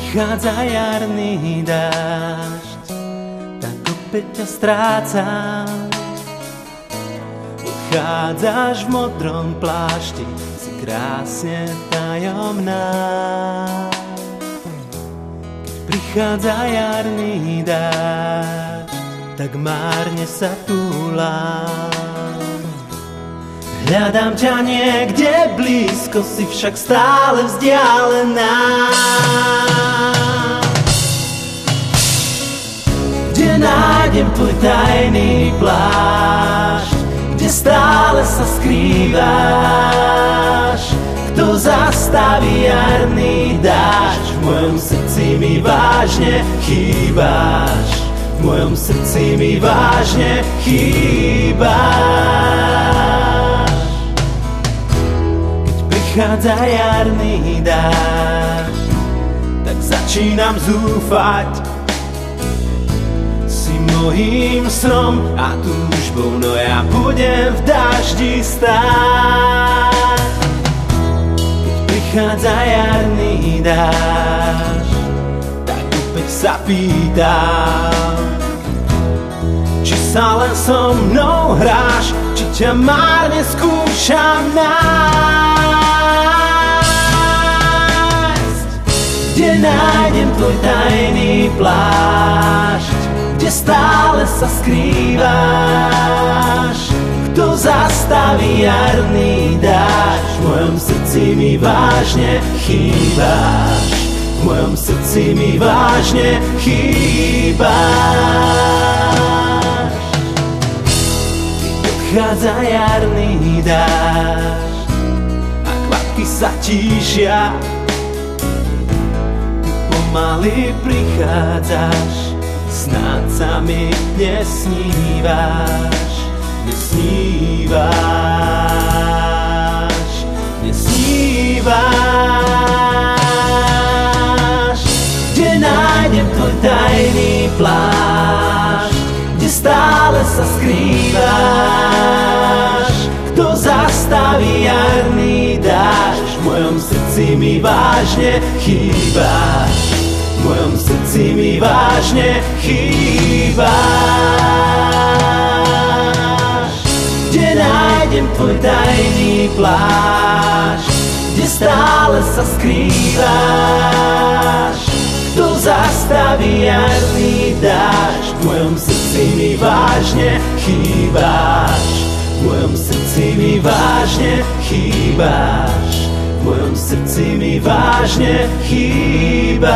prichádza jarný dážď, tak opäť ťa strácam. Odchádzaš v modrom plášti, si krásne tajomná. Keď prichádza jarný dážď, tak márne sa túlam. Hľadám ťa niekde blízko, si však stále vzdialená. Kde nájdem tvoj tajný plášť, kde stále sa skrývaš? Kto zastaví jarný dážď? V mojom srdci mi vážne chýbaš. V mojom srdci mi vážne chýbaš. Prichádza jarný dážď, tak začínam zúfať. Si mojím snom a túžbou, no ja budem v daždi stáť. Keď prichádza jarný dážď, tak opäť sa pýtam, či sa len so mnou hráš, či ťa márne skúšam nájsť. Kde nájdem tvoj tajný plášť, kde stále sa skrývaš? Kto zastaví jarný dážď? V mojom srdci mi vážne chýbaš. V mojom srdci mi vážne chýbaš. Odchádza jarný dážď a kvapky sa tíšia. Pomaly prichádzaš, snáď sa mi nesnívaš, nesnívaš, nesnívaš. Kde nájdem tvoj tajný plášť, kde stále sa skrývaš? Kto zastaví jarný dážď? V mojom srdci mi vážne chýbaš. V mojom srdci mi vážne chýbaš. Kde nájdem tvoj tajný plášť, kde stále sa skrývaš? Kto zastaví jarný dážď? V mojom srdci mi vážne chýbaš. V mojom srdci mi vážne chýbaš. V mojom srdci mi vážne chýbaš.